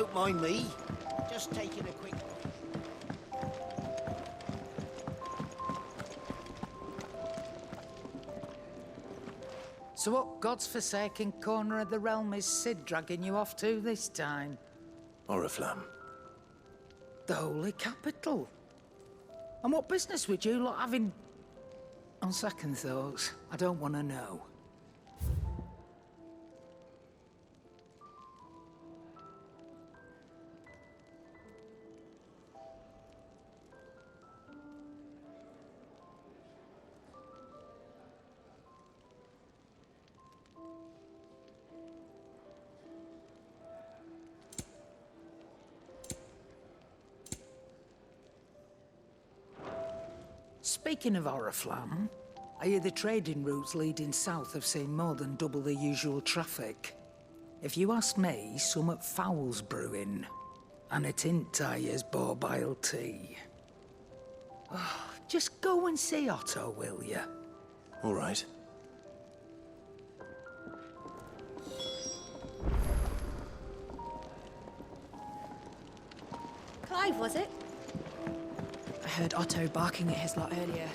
don't mind me. Just taking a quick... So what God's forsaken corner of the realm is Sid dragging you off to this time? Oriflamme. The Holy Capital. And what business would you lot having... On second thoughts, I don't want to know. Speaking of Oriflamme, I hear the trading routes leading south have seen more than double the usual traffic. If you ask me, somewhat foul's brewing. And it ain't Tyre's borbile tea. Oh, just go and see Otto, will you? All right. Clive, was it? I heard Otto barking at his lot earlier.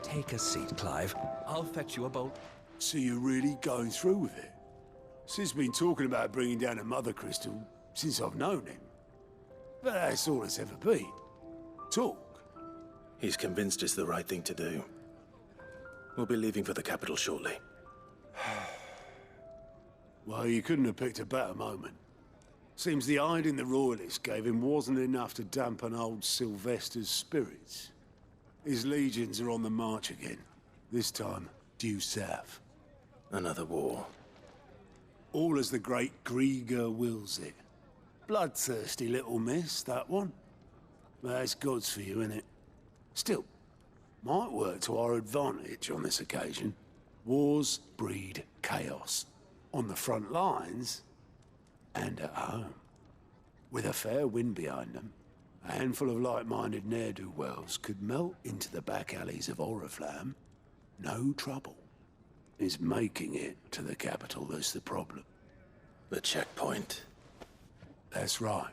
Take a seat, Clive. I'll fetch you a boat. So you're really going through with it? Sid's been talking about bringing down a mother crystal since I've known him. But that's all it's ever been. Talk. He's convinced it's the right thing to do. We'll be leaving for the capital shortly. Well, you couldn't have picked a better moment. Seems the hiding the Royalists gave him wasn't enough to dampen old Sylvester's spirits. His legions are on the march again. This time, due south. Another war. All as the great Grieger wills it. Bloodthirsty little miss, that one. But that's God's for you, innit? Still, might work to our advantage on this occasion. Wars breed chaos. On the front lines, and at home. With a fair wind behind them, a handful of like-minded ne'er-do-wells could melt into the back alleys of Oriflamme. No trouble. It's making it to the capital that's the problem. The checkpoint. That's right.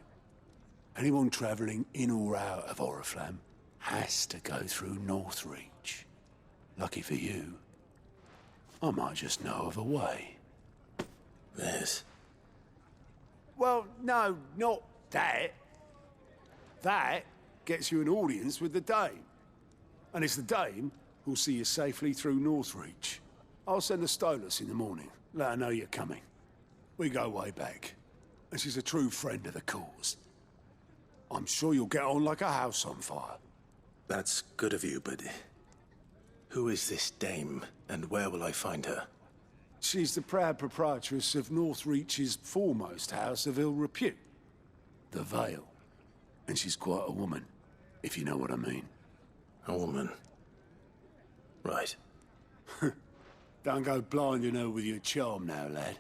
Anyone travelling in or out of Oriflamme has to go through Northreach. Lucky for you, I might just know of a way. Yes. Well, no, not that. That gets you an audience with the Dame. And it's the Dame who'll see you safely through Northreach. I'll send a Stolas in the morning. Let her know you're coming. We go way back. And she's a true friend of the cause. I'm sure you'll get on like a house on fire. That's good of you, but... who is this dame, and where will I find her? She's the proud proprietress of Northreach's foremost house of ill repute, the Vale. And she's quite a woman, if you know what I mean. A woman. Right. Don't go blinding her with your charm now, lad.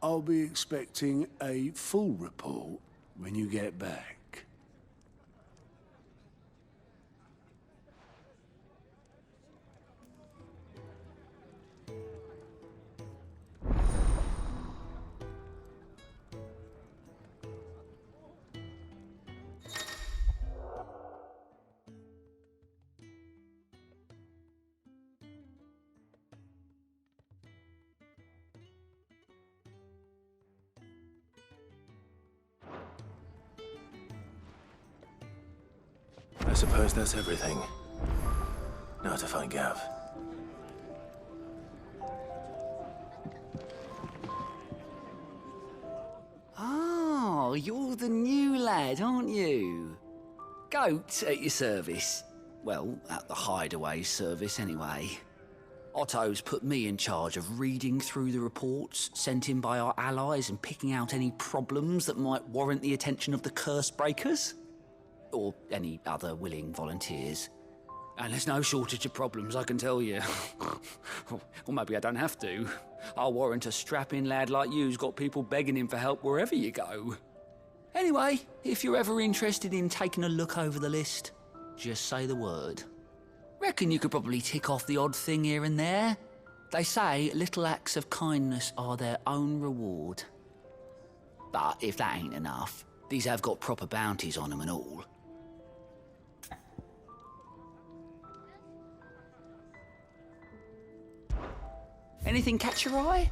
I'll be expecting a full report when you get back. I suppose that's everything. Now to find Gav. Oh, you're the new lad, aren't you? Goat at your service. Well, at the hideaway service anyway. Otto's put me in charge of reading through the reports sent in by our allies and picking out any problems that might warrant the attention of the curse breakers. Or any other willing volunteers. And there's no shortage of problems, I can tell you. Or maybe I don't have to. I'll warrant a strapping lad like you's got people begging him for help wherever you go. Anyway, if you're ever interested in taking a look over the list, just say the word. Reckon you could probably tick off the odd thing here and there. They say little acts of kindness are their own reward. But if that ain't enough, these have got proper bounties on them and all. Anything catch your eye?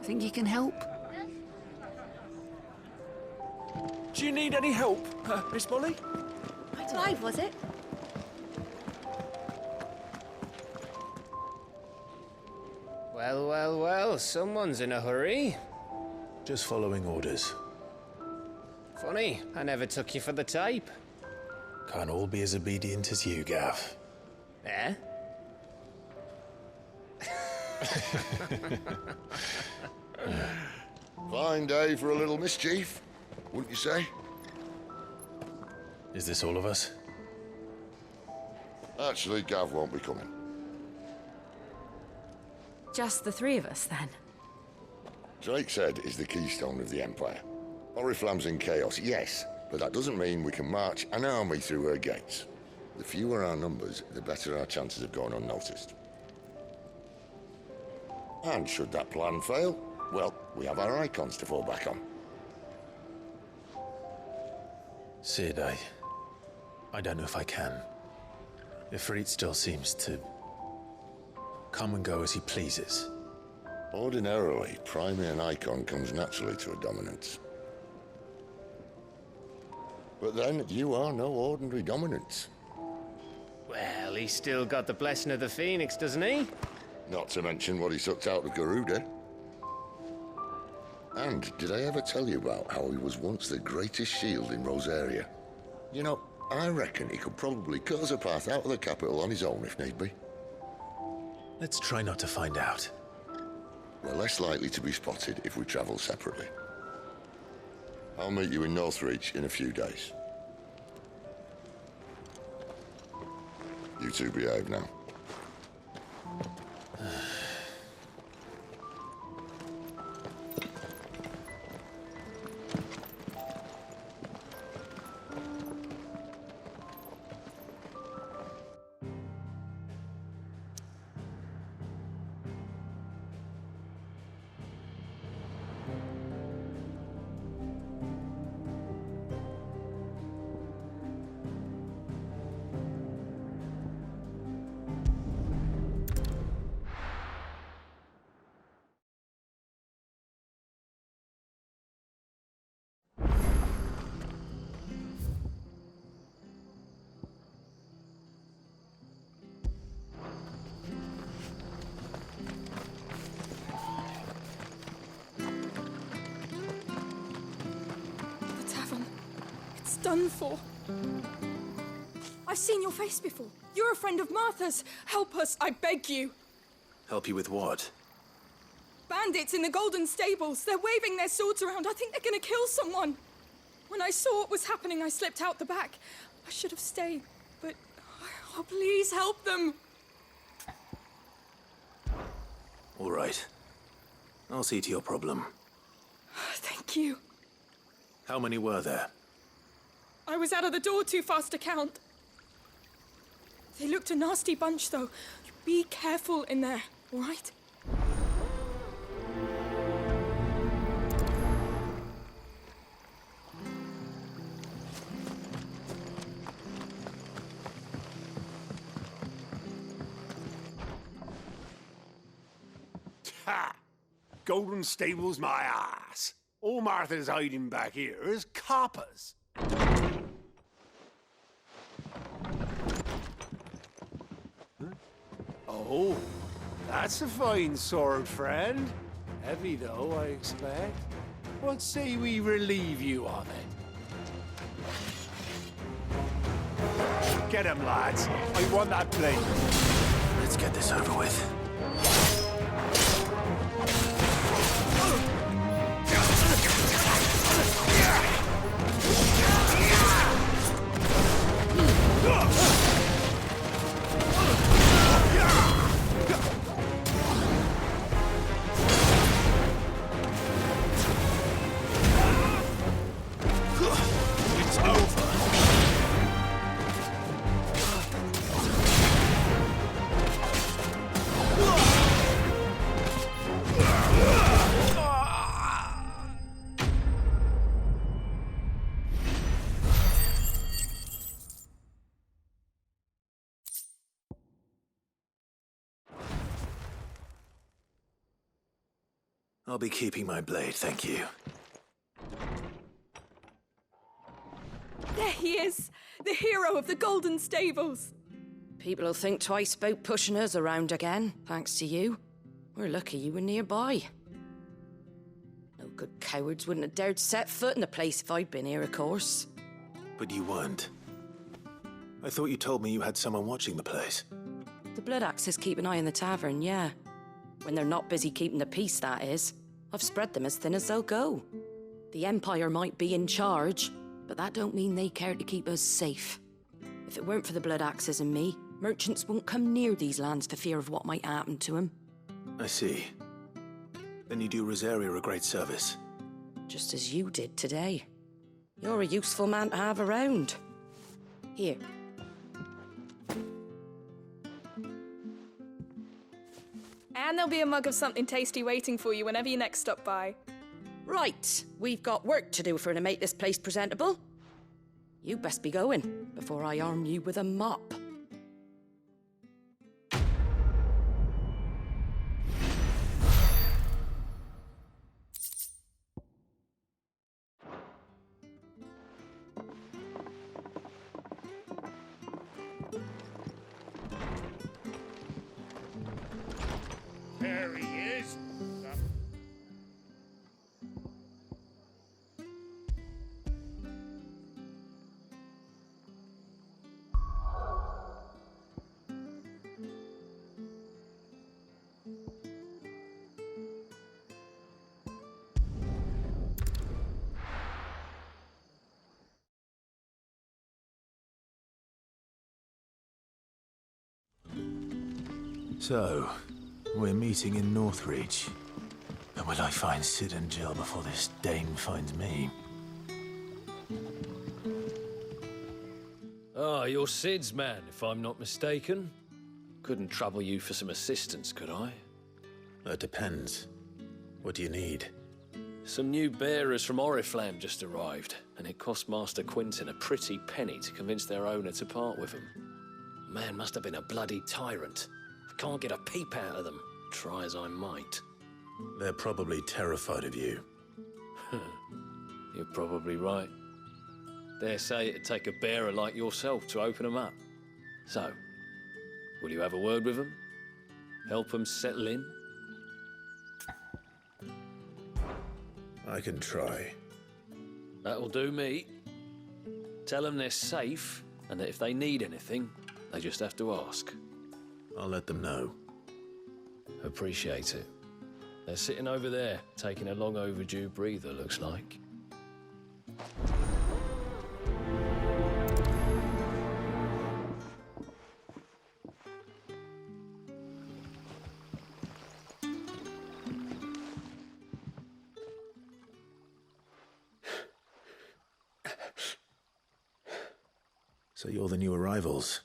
Think you can help? Do you need any help, Miss Molly? Clive, was it? Well, well, well, someone's in a hurry. Just following orders. Funny, I never took you for the type. Can't all be as obedient as you, Gav. Eh? Fine day for a little mischief, wouldn't you say? Is this all of us? Actually, Gav won't be coming. Just the three of us, then. Drake's Head is the keystone of the Empire. Oriflamme's in chaos, yes, but that doesn't mean we can march an army through her gates. The fewer our numbers, the better our chances of going unnoticed. And should that plan fail, well, we have our icons to fall back on. Sid, I don't know if I can. Ifrit still seems to come and go as he pleases. Ordinarily, priming an icon comes naturally to a dominance. But then, you are no ordinary dominance. Well, he's still got the blessing of the Phoenix, doesn't he? Not to mention what he sucked out of Garuda. And did I ever tell you about how he was once the greatest shield in Rosaria? You know, I reckon he could probably cut us a path out of the capital on his own if need be. Let's try not to find out. We're less likely to be spotted if we travel separately. I'll meet you in Northreach in a few days. You two behave now. Done for. I've seen your face before. You're a friend of Martha's. Help us, I beg you. Help you with what? Bandits in the Golden Stables. They're waving their swords around. I think they're gonna kill someone. When I saw what was happening, I slipped out the back. I should have stayed, but... Oh, please help them. All right. I'll see to your problem. Thank you. How many were there? I was out of the door too fast to count. They looked a nasty bunch, though. Be careful in there, all right? Ha! Golden Stables my ass. All Martha's hiding back here is coppers. Oh, That's a fine sword, friend. Heavy, though, I expect. What say we relieve you of it? Get him, lads. I want that blade. Let's get this over with. It's over. I'll be keeping my blade, thank you. There he is! The hero of the Golden Stables! People will think twice about pushing us around again, thanks to you. We're lucky you were nearby. No good cowards wouldn't have dared set foot in the place if I'd been here, of course. But you weren't. I thought you told me you had someone watching the place. The Blood Axes keep an eye on the tavern, yeah. When they're not busy keeping the peace, that is. I've spread them as thin as they'll go. The Empire might be in charge, but that don't mean they care to keep us safe. If it weren't for the Blood Axes and me, merchants wouldn't come near these lands for fear of what might happen to them. I see. Then you do Rosaria a great service. Just as you did today. You're a useful man to have around. Here. And there'll be a mug of something tasty waiting for you whenever you next stop by. Right, we've got work to do for to make this place presentable. You best be going before I arm you with a mop. There he is. So, we're meeting in Northreach. And will I find Sid and Jill before this Dane finds me? Ah, you're Sid's man, if I'm not mistaken. Couldn't trouble you for some assistance, could I? That depends. What do you need? Some new bearers from Oriflamme just arrived, and it cost Master Quinton a pretty penny to convince their owner to part with them. Man must have been a bloody tyrant. I can't get a peep out of them, try as I might. They're probably terrified of you. You're probably right. Dare say it'd take a bearer like yourself to open them up. So, will you have a word with them? Help them settle in? I can try. That'll do me. Tell them they're safe, and that if they need anything, they just have to ask. I'll let them know. Appreciate it. They're sitting over there, taking a long overdue breather, looks like. So you're the new arrivals.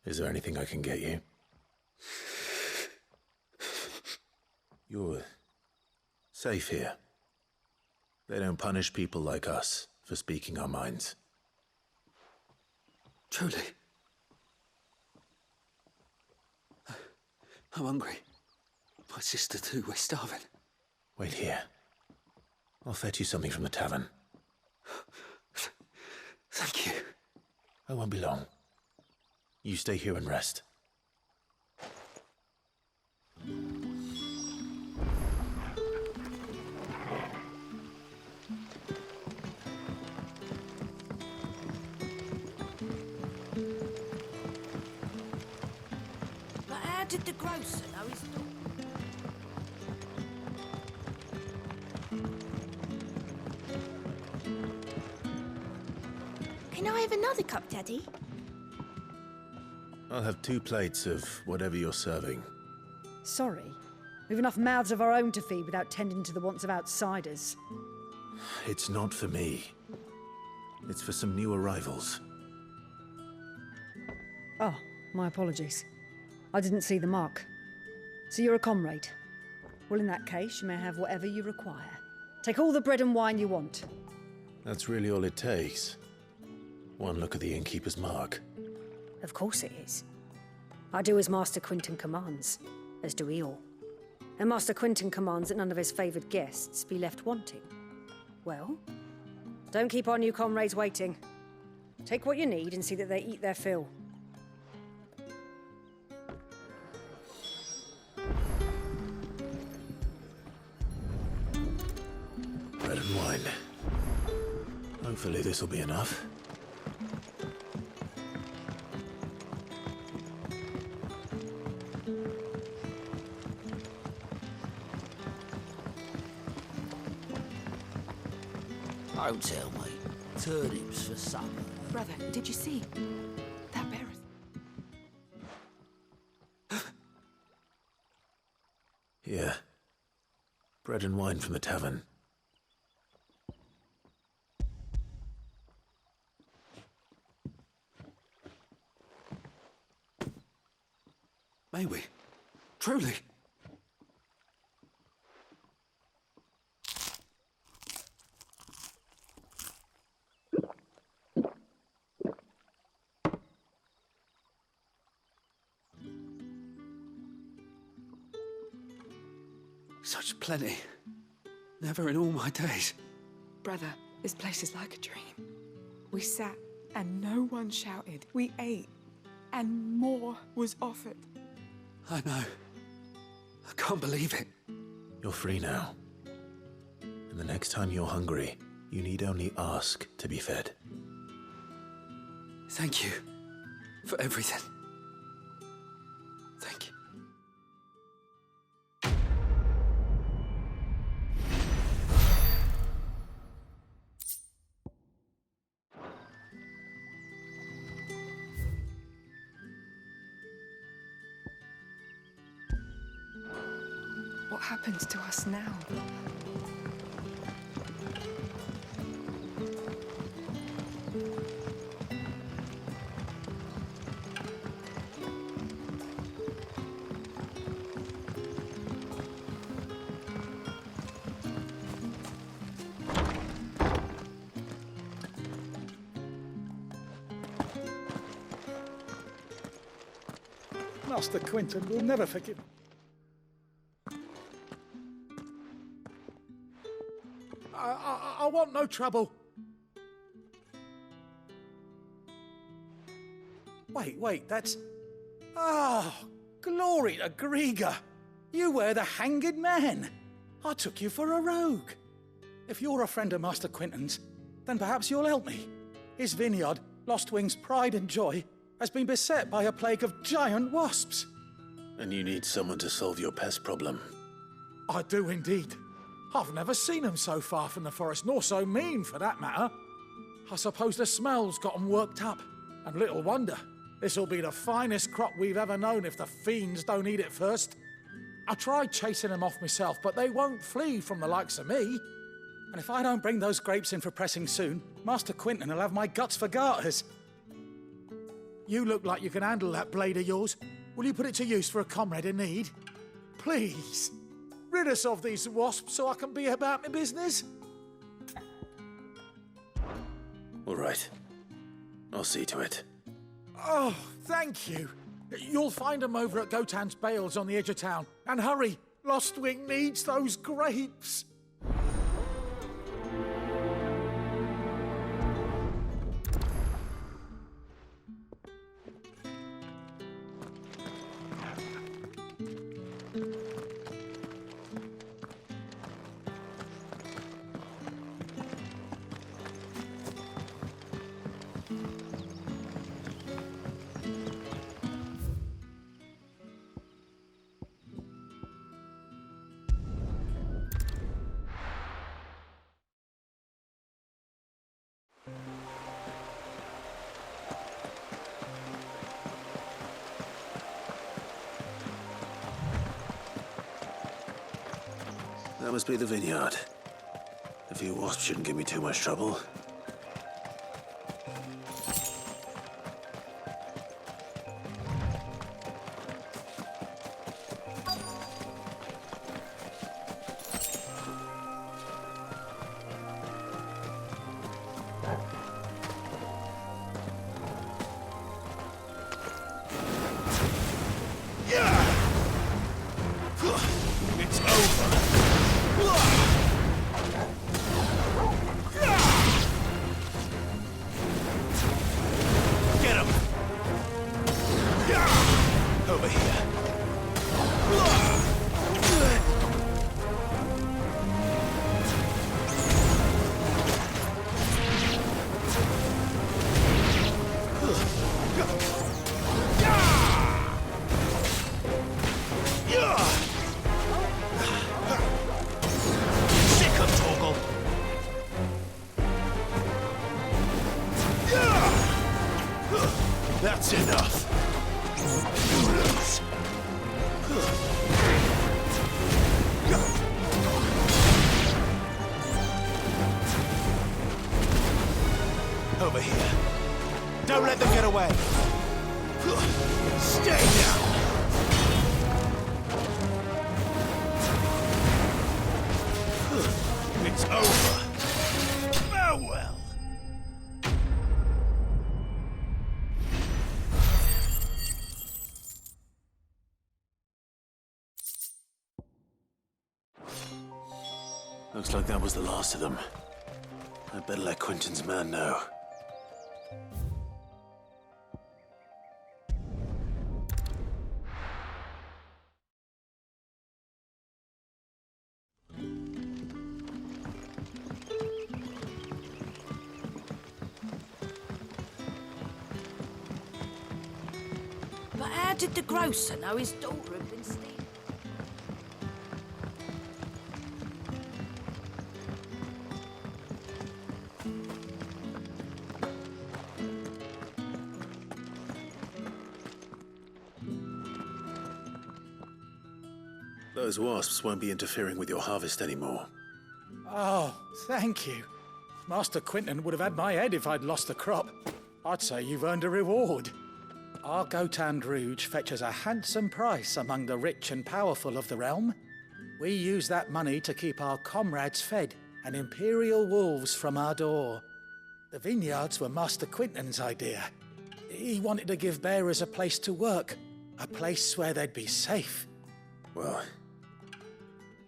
Is there anything I can get you? You're safe here. They don't punish people like us for speaking our minds. Truly. I'm hungry. My sister too, we're starving. Wait here. I'll fetch you something from the tavern. Thank you. I won't be long. You stay here and rest. did the grocer know his dog? Can I have another cup, Daddy? I'll have 2 plates of whatever you're serving. Sorry. We've enough mouths of our own to feed without tending to the wants of outsiders. It's not for me. It's for some new arrivals. Oh, my apologies. I didn't see the mark. So you're a comrade. Well, in that case, you may have whatever you require. Take all the bread and wine you want. That's really all it takes. One look at the innkeeper's mark. Of course it is. I do as Master Quinton commands, as do we all. And Master Quinton commands that none of his favoured guests be left wanting. Well, don't keep our new comrades waiting. Take what you need and see that they eat their fill. Bread and wine. Hopefully this will be enough. Don't tell me. Turnips for supper. Brother, did you see? That bear is... Yeah. Bread and wine from the tavern. May we? Truly? Such plenty. Never in all my days. Brother, this place is like a dream. We sat and no one shouted. We ate and more was offered. I know. I can't believe it. You're free now. And the next time you're hungry, you need only ask to be fed. Thank you for everything. Thank you. What happens to us now? Master Quinton will never forgive. I want no trouble. Wait, that's... Oh, glory to Griga. You were the hanged man. I took you for a rogue. If you're a friend of Master Quinton's, then perhaps you'll help me. His vineyard, Lostwing's pride and joy, has been beset by a plague of giant wasps. And you need someone to solve your pest problem. I do indeed. I've never seen them so far from the forest, nor so mean, for that matter. I suppose the smell's got them worked up. And little wonder. This'll be the finest crop we've ever known if the fiends don't eat it first. I tried chasing them off myself, but they won't flee from the likes of me. And if I don't bring those grapes in for pressing soon, Master Quinton will have my guts for garters. You look like you can handle that blade of yours. Will you put it to use for a comrade in need? Please. Rid us of these wasps so I can be about my business. All right. I'll see to it. Oh, thank you. You'll find them over at Gotan's Bales on the edge of town. And hurry, Lostwing needs those grapes. That must be the vineyard. A few wasps shouldn't give me too much trouble. It's over. Get him. Over here. That's enough. You lose. Over here. Don't let them get away. Stay down. It's over. Farewell. Looks like that was the last of them. I'd better let Quentin's man know. But how did the grocer know his daughter had been stealing? Those wasps won't be interfering with your harvest anymore. Oh, thank you. Master Quentin would have had my head if I'd lost the crop. I'd say you've earned a reward. Our Gotand Rouge fetches a handsome price among the rich and powerful of the realm. We use that money to keep our comrades fed and imperial wolves from our door. The vineyards were Master Quentin's idea. He wanted to give bearers a place to work, a place where they'd be safe. Well,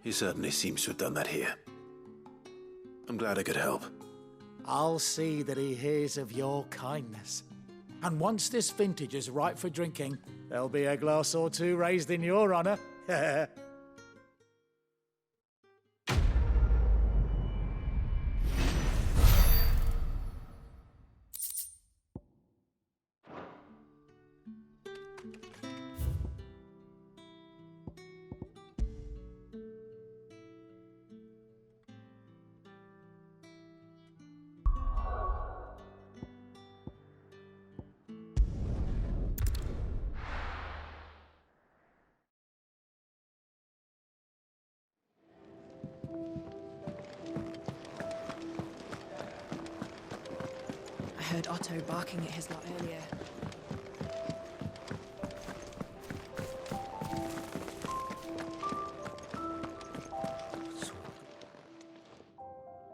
he certainly seems to have done that here. I'm glad I could help. I'll see that he hears of your kindness. And once this vintage is ripe for drinking, there'll be a glass or two raised in your honor. I heard Otto barking at his lot earlier.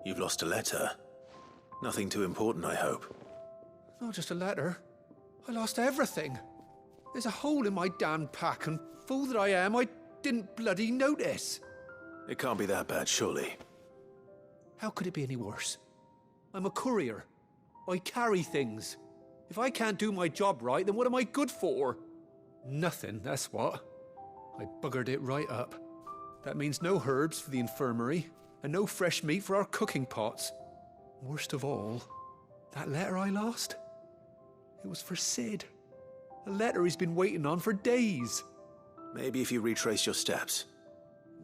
You've lost a letter. Nothing too important, I hope. Not just a letter. I lost everything. There's a hole in my damn pack, and fool that I am, I didn't bloody notice. It can't be that bad, surely. How could it be any worse? I'm a courier. I carry things. If I can't do my job right, then what am I good for? Nothing, that's what. I buggered it right up. That means no herbs for the infirmary, and no fresh meat for our cooking pots. Worst of all, that letter I lost? It was for Sid. A letter he's been waiting on for days. Maybe if you retrace your steps.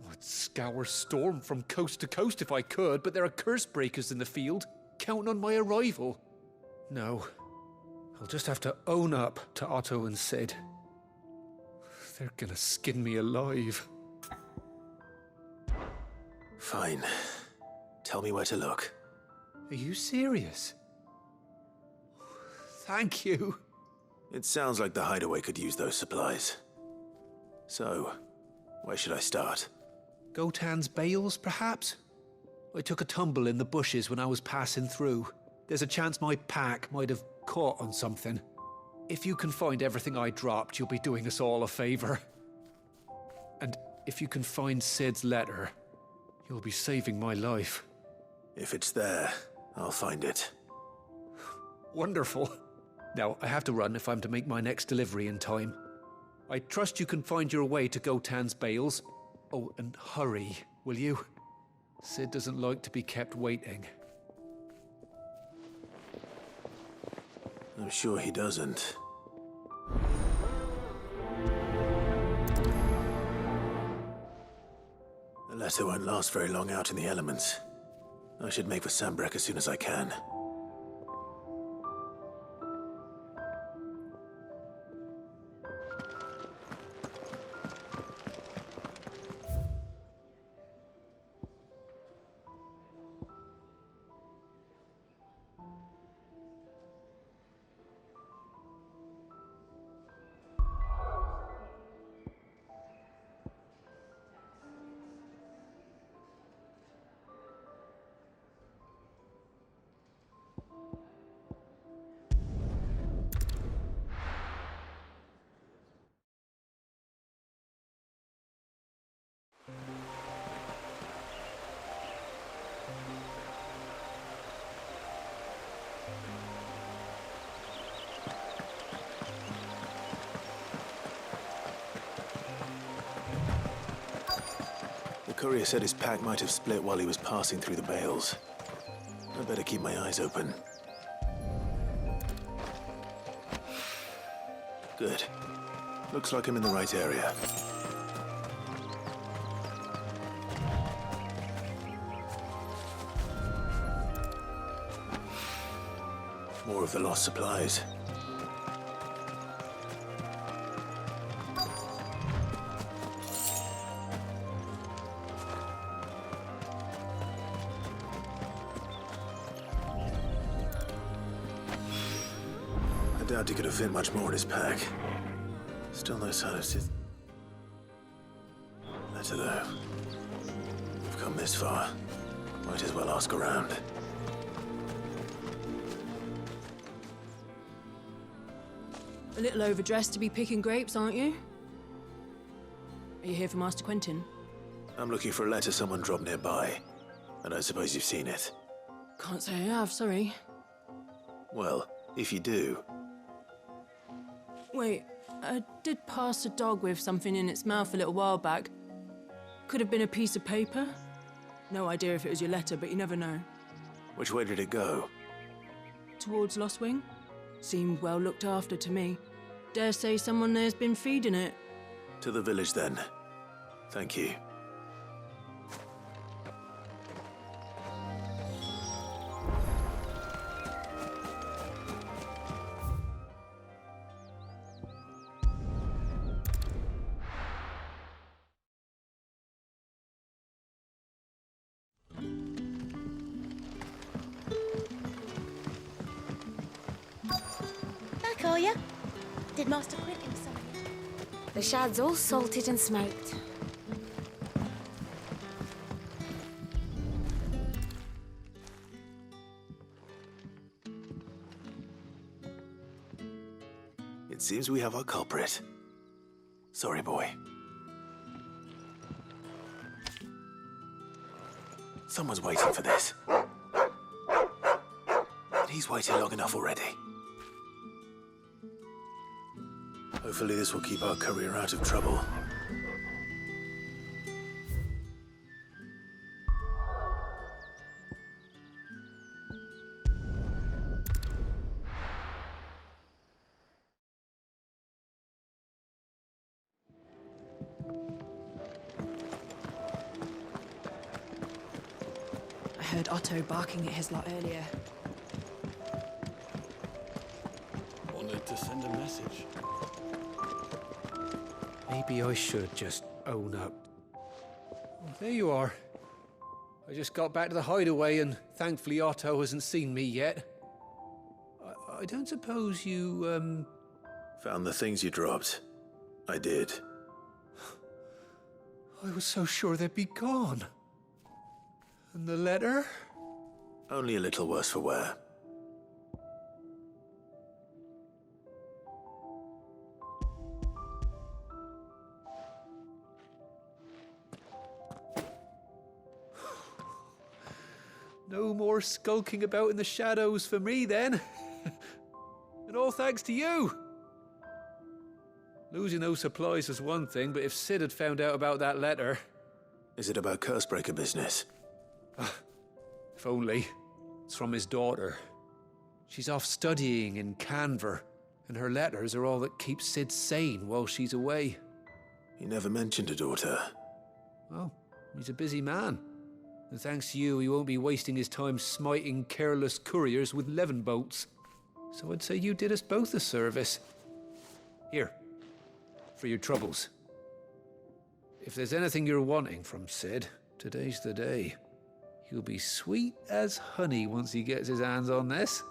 I'd scour Storm from coast to coast if I could, but there are curse breakers in the field, counting on my arrival. No, I'll just have to own up to Otto and Sid. They're gonna skin me alive. Fine. Tell me where to look. Are you serious? Thank you. It sounds like the hideaway could use those supplies. So, where should I start? Gotan's bales, perhaps? I took a tumble in the bushes when I was passing through. There's a chance my pack might have caught on something. If you can find everything I dropped, you'll be doing us all a favor. And if you can find Sid's letter, you'll be saving my life. If it's there, I'll find it. Wonderful. Now, I have to run if I'm to make my next delivery in time. I trust you can find your way to Gotan's bales. Oh, and hurry, will you? Sid doesn't like to be kept waiting. I'm sure he doesn't. The letter won't last very long out in the elements. I should make for Sambrek as soon as I can. The courier said his pack might have split while he was passing through the bales. I better keep my eyes open. Good. Looks like I'm in the right area. More of the lost supplies. I doubt he could have fit much more in his pack. Still no sign of Sith. Letter though. We've come this far. Might as well ask around. A little overdressed to be picking grapes, aren't you? Are you here for Master Quentin? I'm looking for a letter someone dropped nearby. And I suppose you've seen it. Can't say I have, sorry. Well, if you do... Wait, I did pass a dog with something in its mouth a little while back. Could have been a piece of paper. No idea if it was your letter, but you never know. Which way did it go? Towards Lost Wing? Seemed well looked after to me. Dare say someone there's been feeding it. To the village then. Thank you. Back, are ya? Did Master Quentin summon you? The shad's all salted and smoked. It seems we have our culprit. Sorry, boy. Someone's waiting for this. And he's waited long enough already. Hopefully this will keep our courier out of trouble. I heard Otto barking at his lot earlier. Wanted to send a message. Maybe I should just own up. Oh, there you are. I just got back to the hideaway and thankfully Otto hasn't seen me yet. I don't suppose you, Found the things you dropped. I did. I was so sure they'd be gone. And the letter? Only a little worse for wear. No more skulking about in the shadows for me, then. And all thanks to you. Losing those supplies was one thing, but if Sid had found out about that letter... Is it about Cursebreaker business? If only. It's from his daughter. She's off studying in Canver, and her letters are all that keeps Sid sane while she's away. He never mentioned a daughter. Well, he's a busy man. And thanks to you, he won't be wasting his time smiting careless couriers with levin bolts. So I'd say you did us both a service. Here, for your troubles. If there's anything you're wanting from Sid, today's the day. He'll be sweet as honey once he gets his hands on this.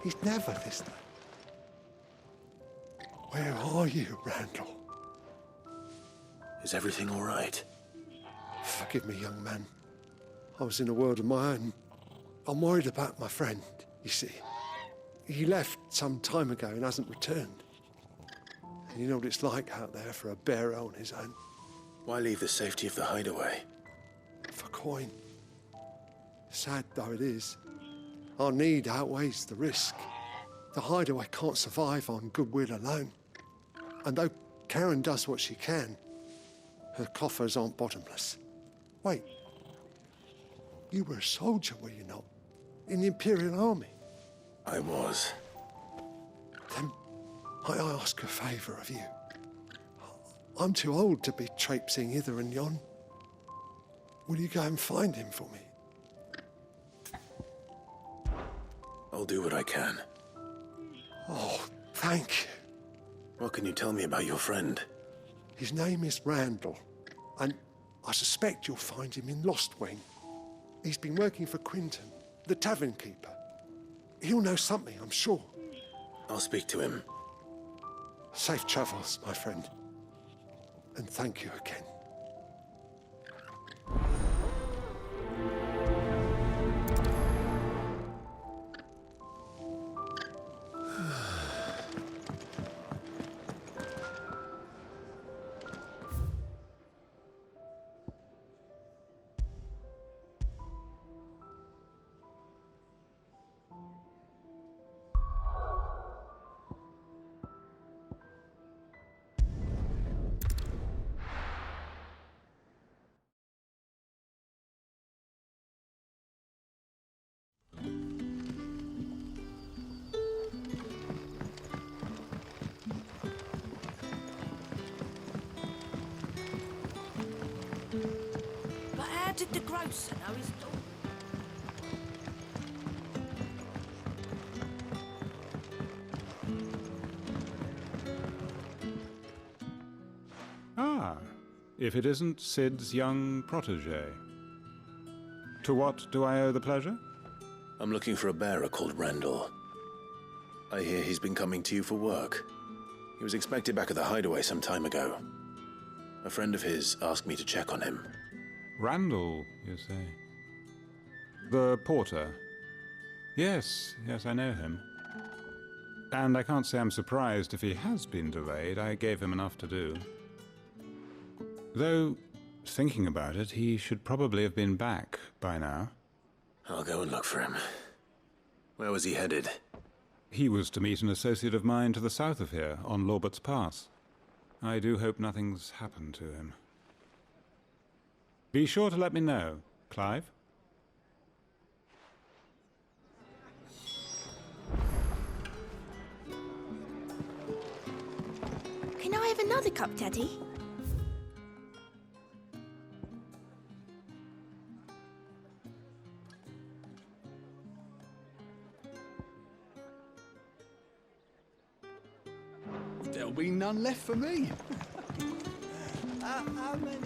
He's never listening. Where are you, Randall? Is everything all right? Forgive me, young man. I was in a world of my own. I'm worried about my friend, you see. He left some time ago and hasn't returned. And you know what it's like out there for a bearer on his own. Why leave the safety of the hideaway? For coin. Sad though it is, our need outweighs the risk. The hideaway can't survive on goodwill alone. And though Karen does what she can, her coffers aren't bottomless. Wait, you were a soldier, were you not? In the Imperial Army? I was. Then might I ask a favour of you? I'm too old to be traipsing hither and yon. Will you go and find him for me? I'll do what I can. Oh, thank you. What can you tell me about your friend? His name is Randall, and I suspect you'll find him in Lost Wing. He's been working for Quinton, the tavern keeper. He'll know something, I'm sure. I'll speak to him. Safe travels, my friend. And thank you again. But how did the grocer know his daughter? Ah, if it isn't Sid's young protege. To what do I owe the pleasure? I'm looking for a bearer called Randall. I hear he's been coming to you for work. He was expected back at the hideaway some time ago. A friend of his asked me to check on him. Randall, you say? The porter? Yes, I know him. And I can't say I'm surprised if he has been delayed. I gave him enough to do. Though, thinking about it, he should probably have been back by now. I'll go and look for him. Where was he headed? He was to meet an associate of mine to the south of here, on Lorbert's Pass. I do hope nothing's happened to him. Be sure to let me know, Clive. Can I have another cup, Daddy? There'll be none left for me. How many?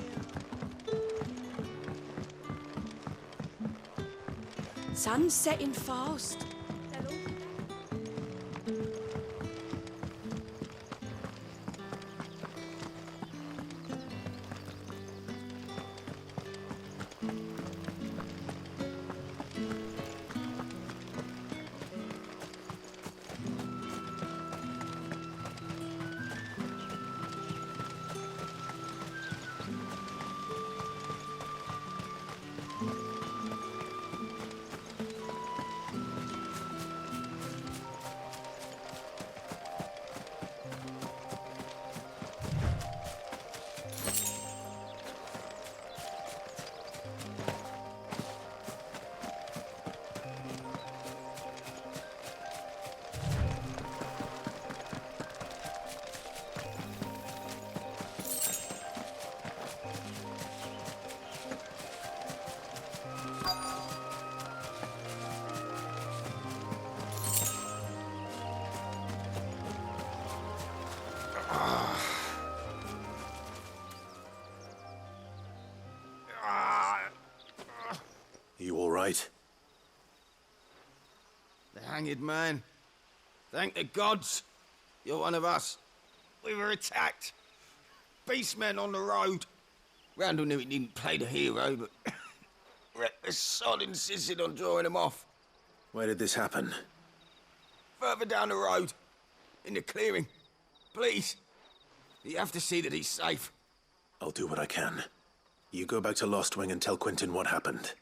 Sun's setting fast. You all right? The hanged man. Thank the gods. You're one of us. We were attacked. Beastmen on the road. Randall knew he didn't play the hero, but the sod insisted on drawing him off. Where did this happen? Further down the road. In the clearing. Please. You have to see that he's safe. I'll do what I can. You go back to Lost Wing and tell Quentin what happened.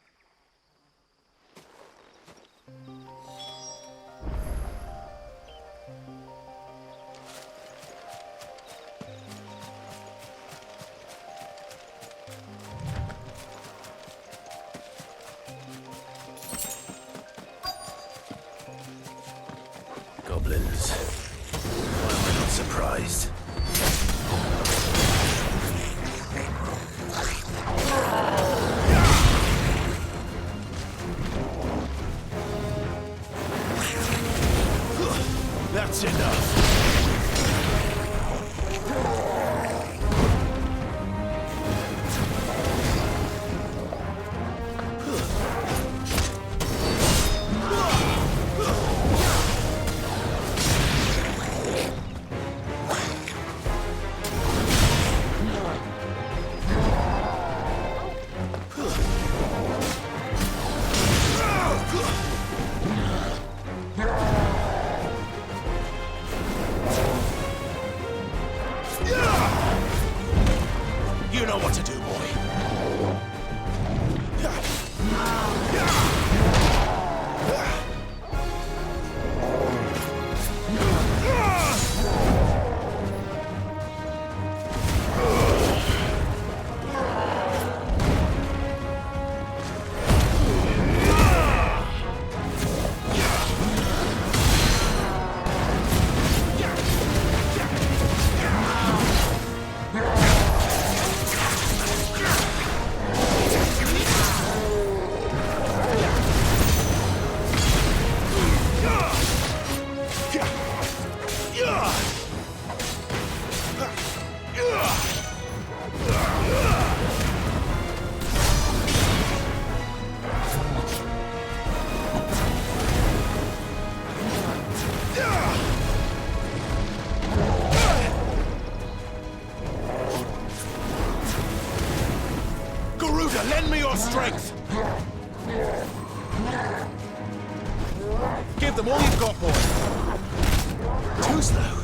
Goblins. Why am I not surprised? That's enough. You know what to do, boy. Garuda, lend me your strength! Give them all you've got, boy! Too slow.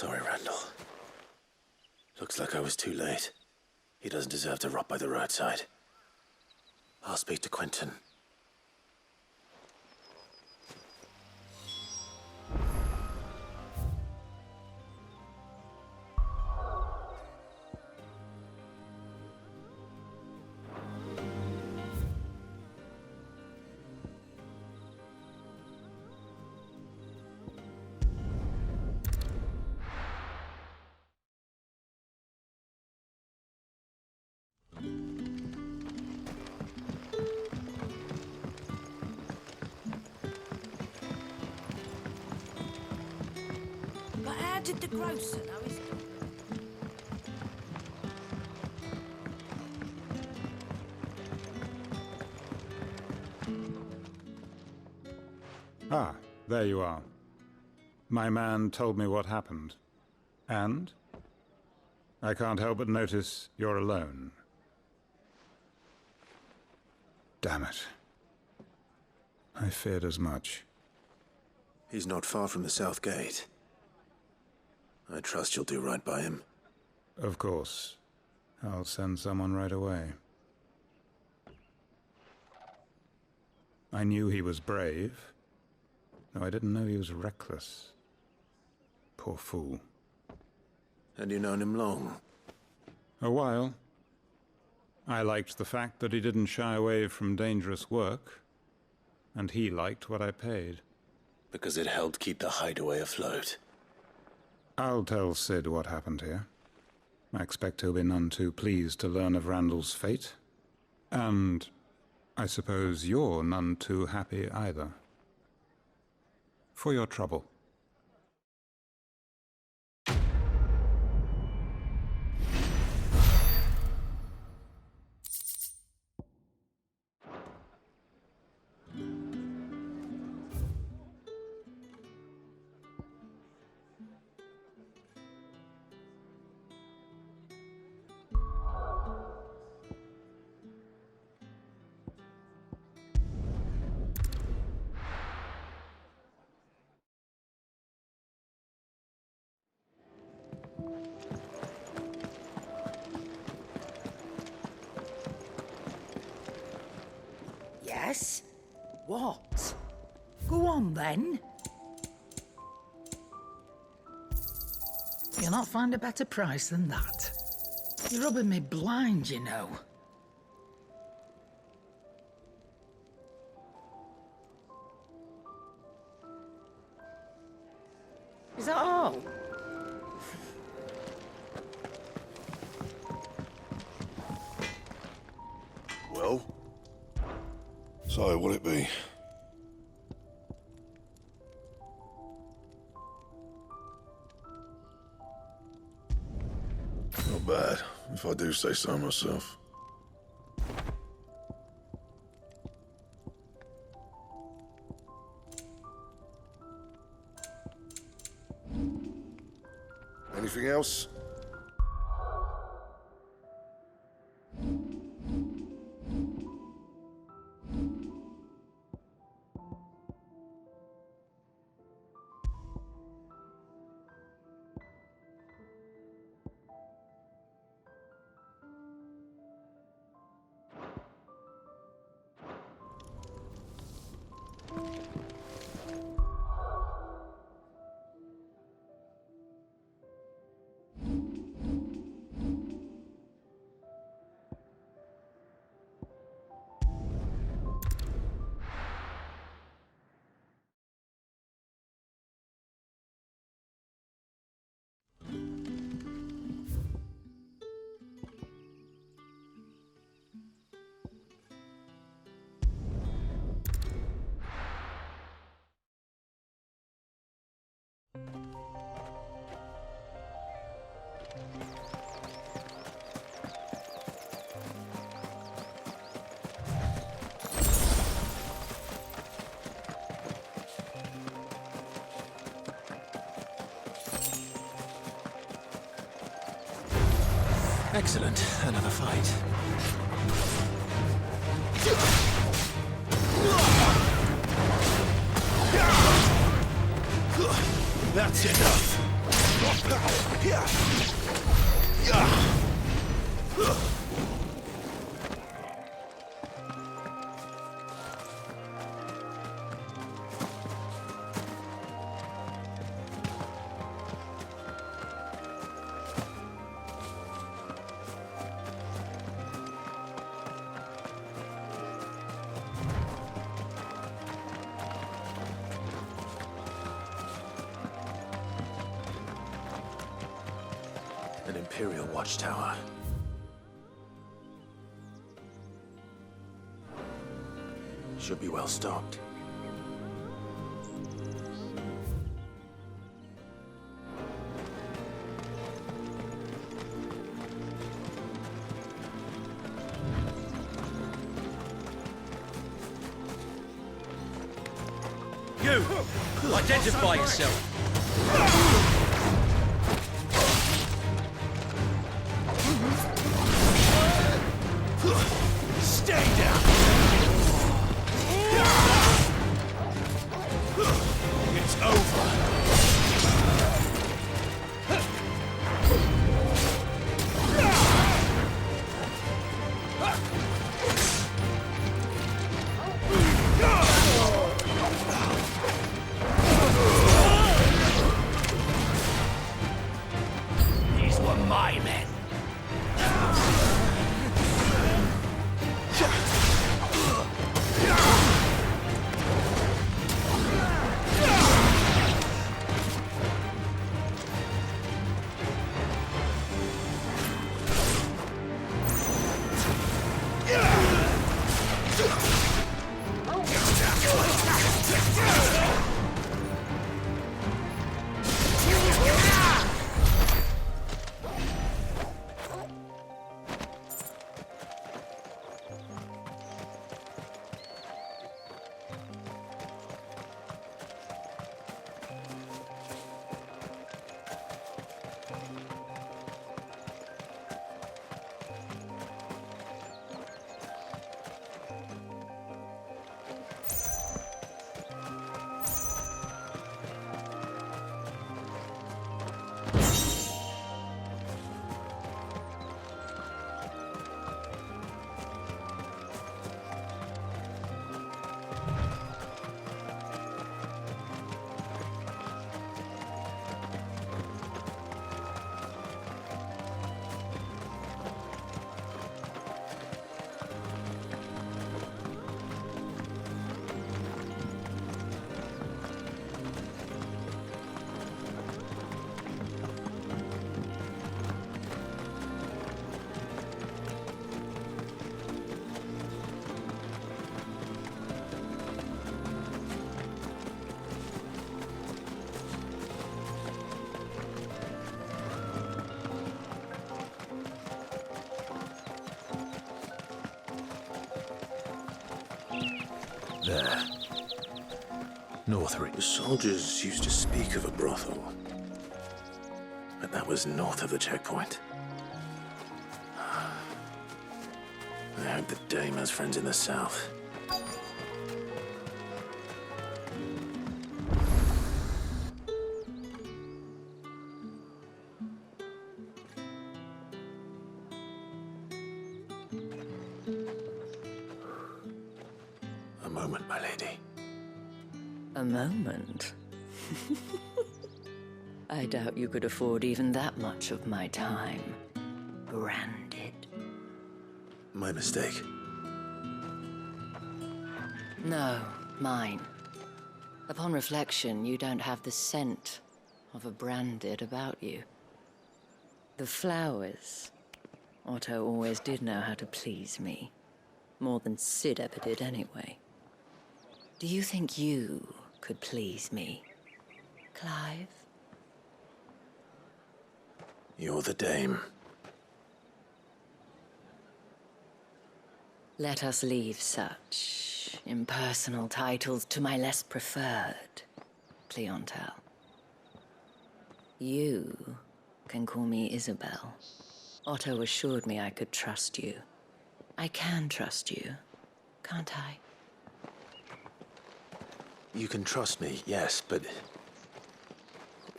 Sorry, Randall. Looks like I was too late. He doesn't deserve to rot by the roadside. I'll speak to Quentin. But how did the grocer know his... Ah, there you are. My man told me what happened. And? I can't help but notice you're alone. Damn it. I feared as much. He's not far from the South Gate. I trust you'll do right by him. Of course. I'll send someone right away. I knew he was brave, though I didn't know he was reckless. Poor fool. Had you known him long? A while. I liked the fact that he didn't shy away from dangerous work, and he liked what I paid. Because it helped keep the hideaway afloat. I'll tell Sid what happened here. I expect he'll be none too pleased to learn of Randall's fate. And I suppose you're none too happy either. For your trouble. Yes? What? Go on, then. You'll not find a better price than that. You're rubbing me blind, you know. Is that all? Well? So, what'll it be? Not bad, if I do say so myself. Anything else? Excellent. Another fight. That's enough. Imperial Watchtower. Should be well stocked. You! Identify yourself! Stay down! It's over! These were my men. There. Northridge. The soldiers used to speak of a brothel. But that was north of the checkpoint. I hope the dame has friends in the south. A moment, my lady. A moment? I doubt you could afford even that much of my time. Branded. My mistake. No, mine. Upon reflection, you don't have the scent of a branded about you. The flowers. Otto always did know how to please me. More than Sid ever did anyway. Do you think you could please me, Clive? You're the dame. Let us leave such impersonal titles to my less preferred clientele. You can call me Isabel. Otto assured me I could trust you. I can trust you, can't I? You can trust me, yes, but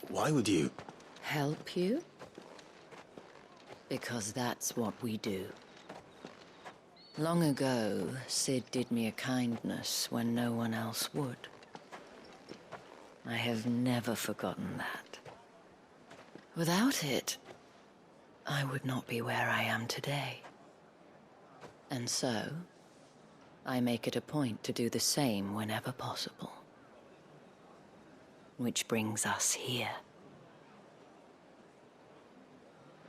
why would you? Help you? Because that's what we do. Long ago, Sid did me a kindness when no one else would. I have never forgotten that. Without it, I would not be where I am today. And so, I make it a point to do the same whenever possible. Which brings us here.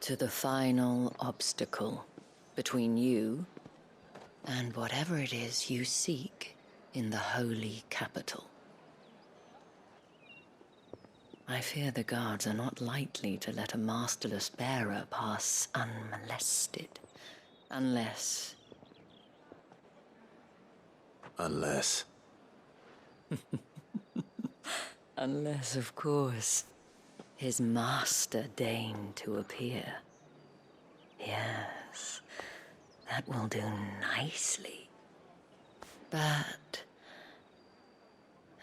to the final obstacle between you and whatever it is you seek in the holy capital. I fear the guards are not likely to let a masterless bearer pass unmolested. Unless... Unless... Unless, of course, his master deigned to appear. Yes, that will do nicely. But...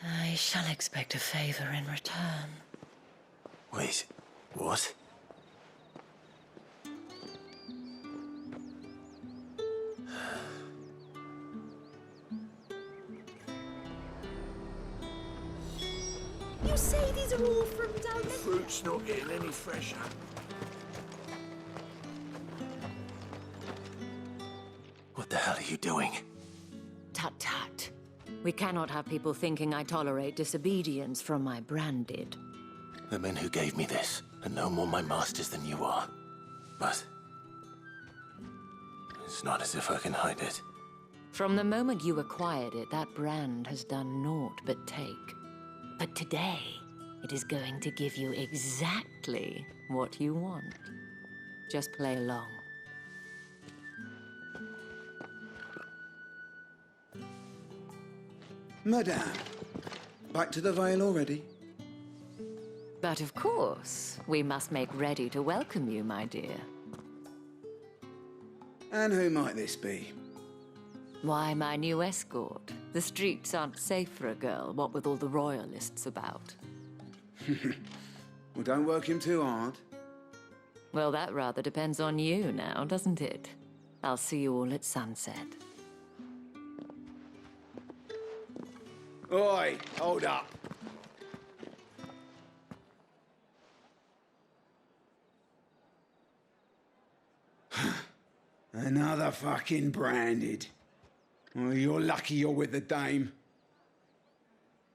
I shall expect a favor in return. Wait, what? You say these are all from down there? Fruit's not getting any fresher. What the hell are you doing? Tut tut. We cannot have people thinking I tolerate disobedience from my branded. The men who gave me this are no more my masters than you are. But... it's not as if I can hide it. From the moment you acquired it, that brand has done naught but take. But today, it is going to give you exactly what you want. Just play along. Madame, back to the Vale already? But of course, we must make ready to welcome you, my dear. And who might this be? Why, my new escort. The streets aren't safe for a girl, what with all the royalists about. Well, don't work him too hard. Well, that rather depends on you now, doesn't it? I'll see you all at sunset. Oi, hold up. Another fucking branded. Well, you're lucky you're with the dame.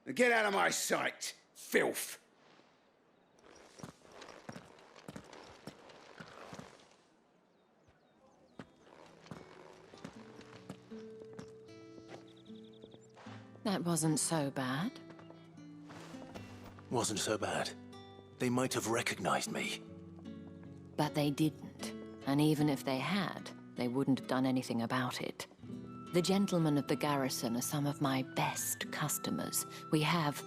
Now get out of my sight, filth. That wasn't so bad. Wasn't so bad. They might have recognized me. But they didn't. And even if they had, they wouldn't have done anything about it. The gentlemen of the garrison are some of my best customers. We have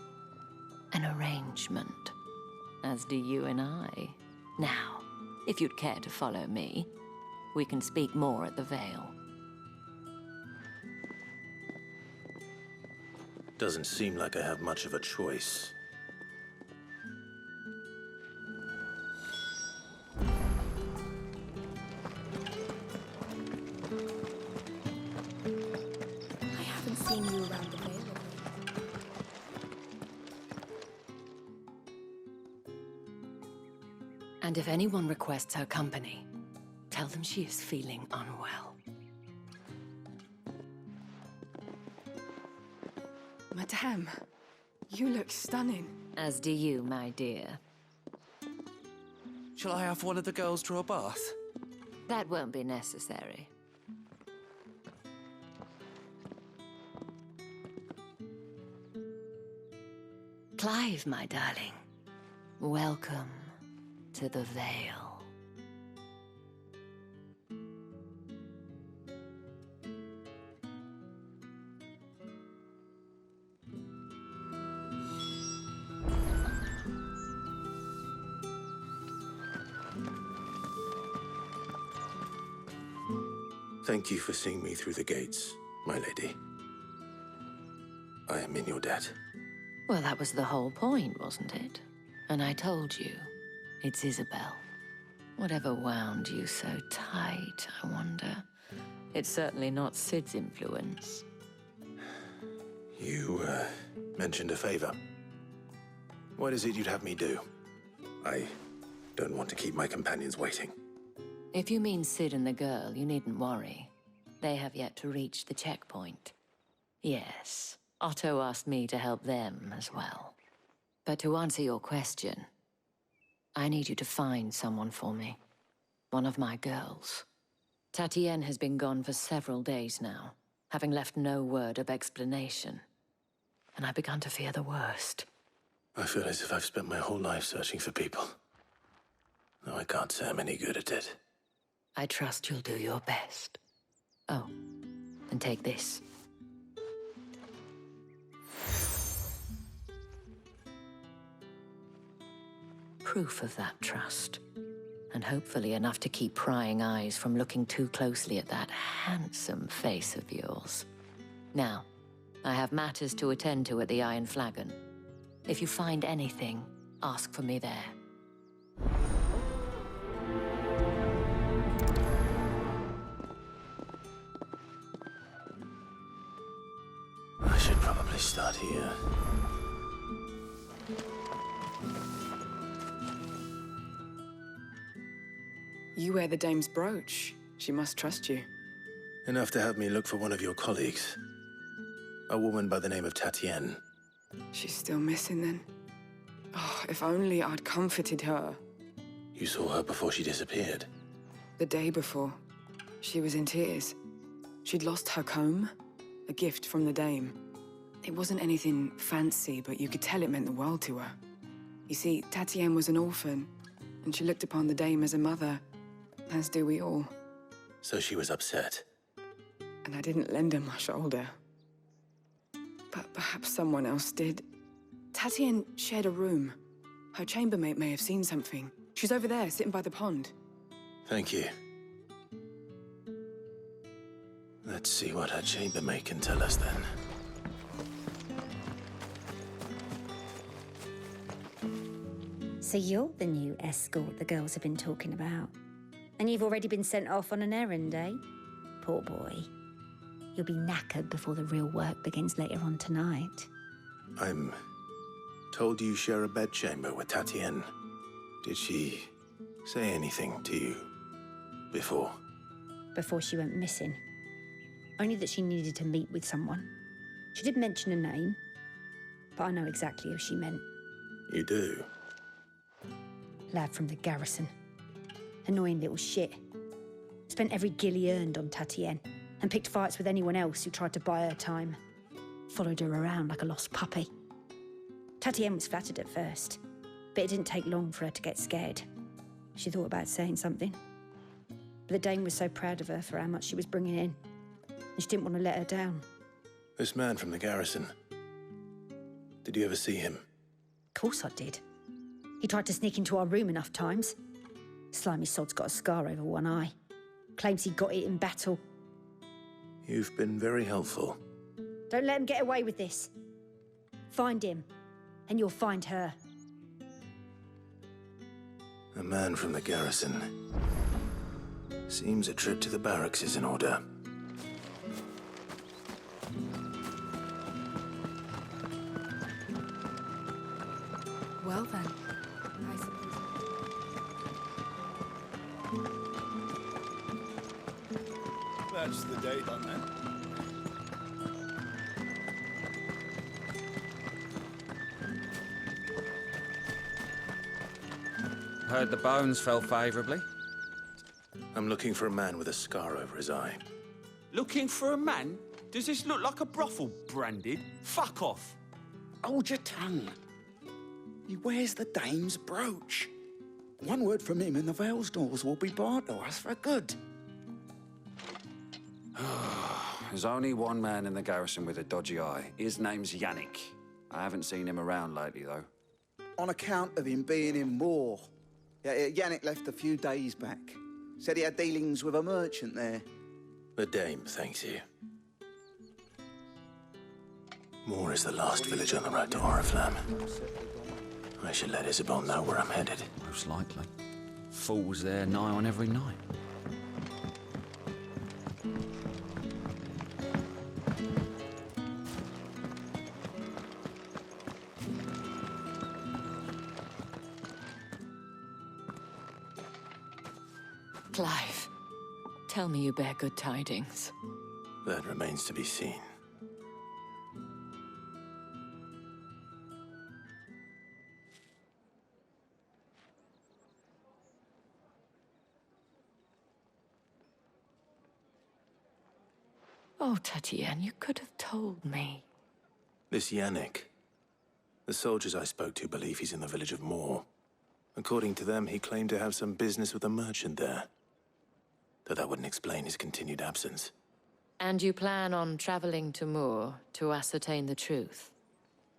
an arrangement, as do you and I. Now, if you'd care to follow me, we can speak more at the Vale. Doesn't seem like I have much of a choice. I haven't seen you around the Vale. And if anyone requests her company, tell them she is feeling unwell. Madame, you look stunning. As do you, my dear. Shall I have one of the girls draw a bath? That won't be necessary. Clive, my darling, welcome to the Vale. Thank you for seeing me through the gates, my lady. I am in your debt. Well, that was the whole point, wasn't it? And I told you, it's Isabel. Whatever wound you so tight, I wonder. It's certainly not Sid's influence. You, mentioned a favor. What is it you'd have me do? I don't want to keep my companions waiting. If you mean Sid and the girl, you needn't worry. They have yet to reach the checkpoint. Yes, Otto asked me to help them as well. But to answer your question, I need you to find someone for me. One of my girls. Tatienne has been gone for several days now, having left no word of explanation. And I began to fear the worst. I feel as if I've spent my whole life searching for people. Though I can't say I'm any good at it. I trust you'll do your best. Oh, and take this. Proof of that trust. And hopefully enough to keep prying eyes from looking too closely at that handsome face of yours. Now, I have matters to attend to at the Iron Flagon. If you find anything, ask for me there. I should probably start here. You wear the dame's brooch. She must trust you. Enough to have me look for one of your colleagues. A woman by the name of Tatienne. She's still missing then. Oh, if only I'd comforted her. You saw her before she disappeared. The day before. She was in tears. She'd lost her comb, a gift from the dame. It wasn't anything fancy, but you could tell it meant the world to her. You see, Tatienne was an orphan, and she looked upon the dame as a mother, as do we all. So she was upset. And I didn't lend her my shoulder. But perhaps someone else did. Tatienne shared a room. Her chambermaid may have seen something. She's over there, sitting by the pond. Thank you. Let's see what her chambermaid can tell us then. So you're the new escort the girls have been talking about. And you've already been sent off on an errand, eh? Poor boy. You'll be knackered before the real work begins later on tonight. I'm told you share a bedchamber with Tatienne. Did she say anything to you before? Before she went missing. Only that she needed to meet with someone. She did mention a name, but I know exactly who she meant. You do? Lad from the garrison. Annoying little shit. Spent every guil he earned on Tatienne and picked fights with anyone else who tried to buy her time. Followed her around like a lost puppy. Tatienne was flattered at first, but it didn't take long for her to get scared. She thought about saying something. But the dame was so proud of her for how much she was bringing in, and she didn't want to let her down. This man from the garrison. Did you ever see him? Of course I did. He tried to sneak into our room enough times. Slimy sod's got a scar over one eye. Claims he got it in battle. You've been very helpful. Don't let him get away with this. Find him, and you'll find her. A man from the garrison. Seems a trip to the barracks is in order. Well then, I suppose. That's the day done then. Heard the bones fell favourably. I'm looking for a man with a scar over his eye. Looking for a man? Does this look like a brothel, Branded? Fuck off. Hold your tongue. He wears the dame's brooch. One word from him and the Vale's doors will be barred to us for good. There's only one man in the garrison with a dodgy eye. His name's Yannick. I haven't seen him around lately, though. On account of him being in war. Yeah, Yannick left a few days back. Said he had dealings with a merchant there. The dame thanks you. Moore is the last village on the road to Oriflamme. I should let Isabel know where I'm headed. Most likely. Fools there nigh on every night. Clive, tell me you bear good tidings. That remains to be seen. Oh, Tatienne, you could have told me. This Yannick. The soldiers I spoke to believe he's in the village of Moor. According to them, he claimed to have some business with a merchant there. Though that wouldn't explain his continued absence. And you plan on traveling to Moor to ascertain the truth?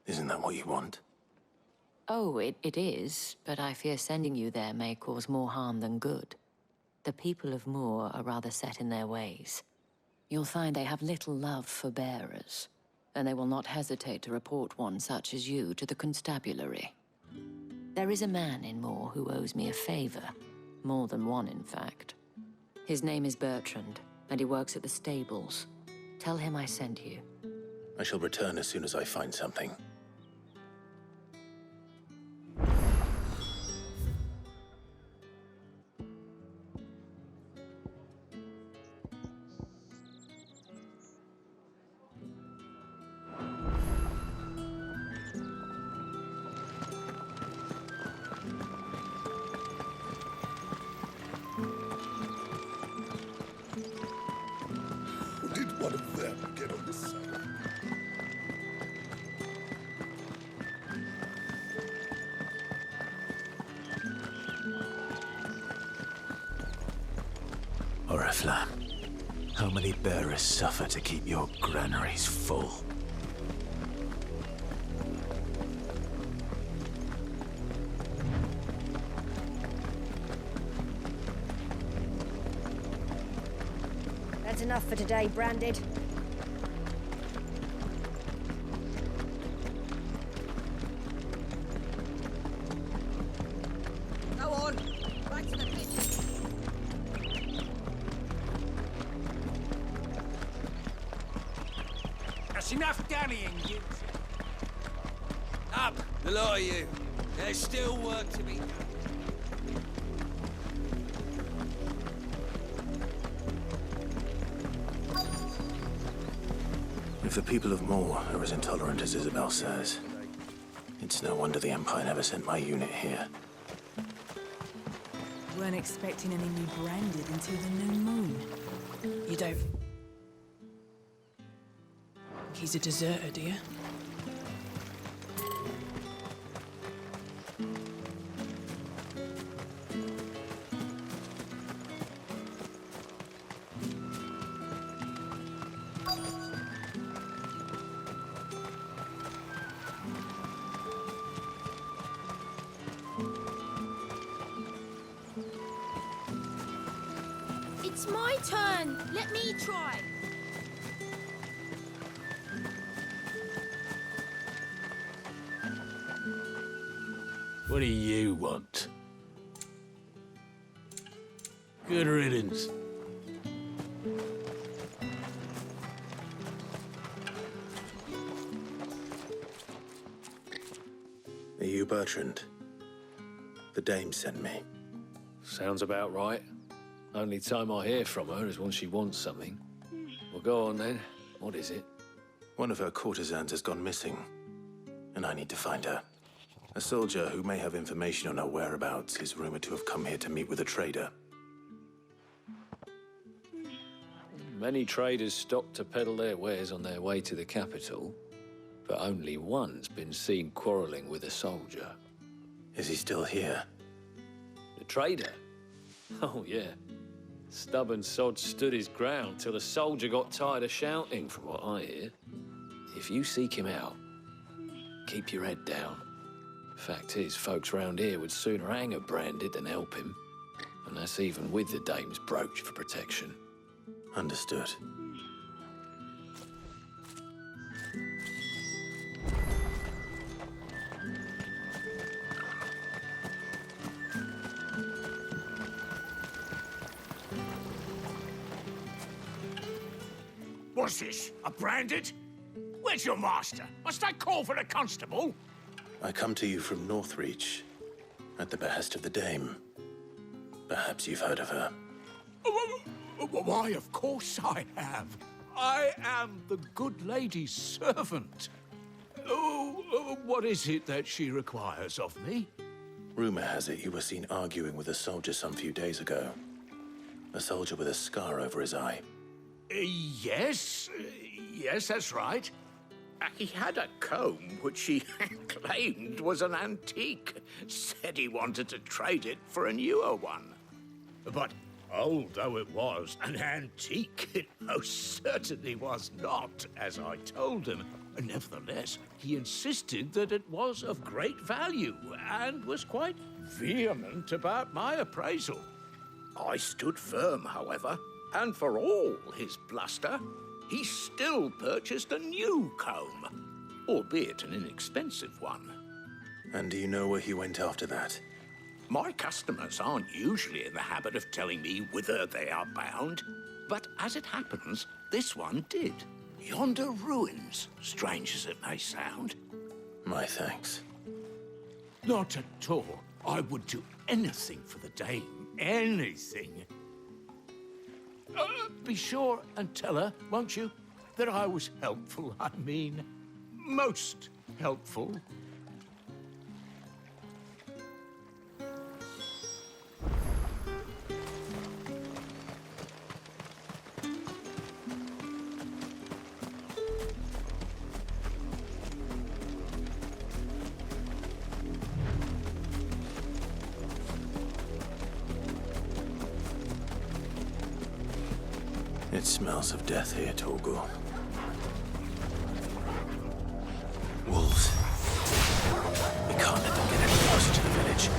Isn't that what you want? Oh, it is, but I fear sending you there may cause more harm than good. The people of Moor are rather set in their ways. You'll find they have little love for bearers, and they will not hesitate to report one such as you to the constabulary. There is a man in Moor who owes me a favor. More than one, in fact. His name is Bertrand, and he works at the stables. Tell him I sent you. I shall return as soon as I find something. Did one of them get on this side? Oriflamme, how many bearers suffer to keep your granaries full? That's enough for today, Branded. Go on, back to the pit. That's enough dallying, you. Up, the lot of you. There's still work to be done. If the people of Moor are as intolerant as Isabel says, it's no wonder the Empire never sent my unit here. Weren't expecting any new Branded until the new moon. You don't... He's a deserter, do you? It's my turn. Let me try. What do you want? Good riddance. Are you Bertrand? The dame sent me. Sounds about right. Only time I hear from her is when she wants something. Well, go on then. What is it? One of her courtesans has gone missing, and I need to find her. A soldier who may have information on her whereabouts is rumored to have come here to meet with a trader. Many traders stop to peddle their wares on their way to the capital, but only one's been seen quarreling with a soldier. Is he still here? The trader? Oh, yeah. Stubborn sod stood his ground till the soldier got tired of shouting, from what I hear. If you seek him out, keep your head down. Fact is, folks round here would sooner hang a Branded than help him. And that's even with the dame's brooch for protection. Understood. What's this? A Branded? Where's your master? Must I call for the constable? I come to you from Northreach, at the behest of the dame. Perhaps you've heard of her. Why, of course I have. I am the good lady's servant. Oh, what is it that she requires of me? Rumor has it you were seen arguing with a soldier some few days ago. A soldier with a scar over his eye. Yes, yes, that's right. He had a comb which he claimed was an antique. Said he wanted to trade it for a newer one. But old though it was, an antique it most certainly was not, as I told him. Nevertheless, he insisted that it was of great value and was quite vehement about my appraisal. I stood firm, however, and for all his bluster, he still purchased a new comb, albeit an inexpensive one. And do you know where he went after that? My customers aren't usually in the habit of telling me whither they are bound, but as it happens, this one did. Yonder ruins, strange as it may sound. My thanks. Not at all. I would do anything for the dame. Anything. Be sure and tell her, won't you, that I was helpful. I mean, most helpful. It smells of death here, Torgal. Wolves. We can't let them get any closer to the village.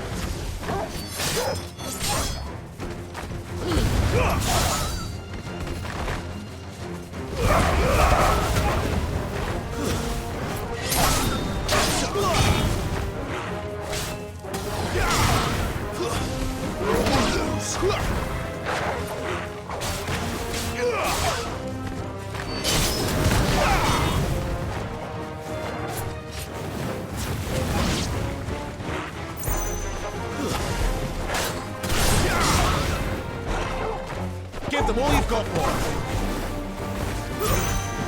Give them all you've got, boy.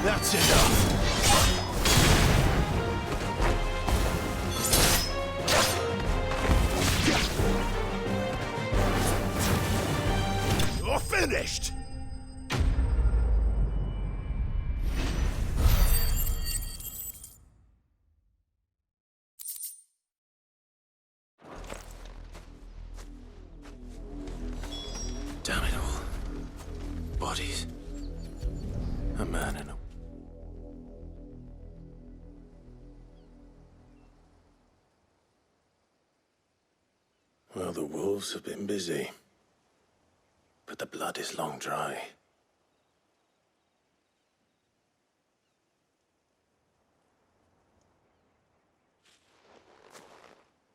That's enough. You're finished! Damn it all. Bodies. A man and a... Well, the wolves have been busy. But the blood is long dry.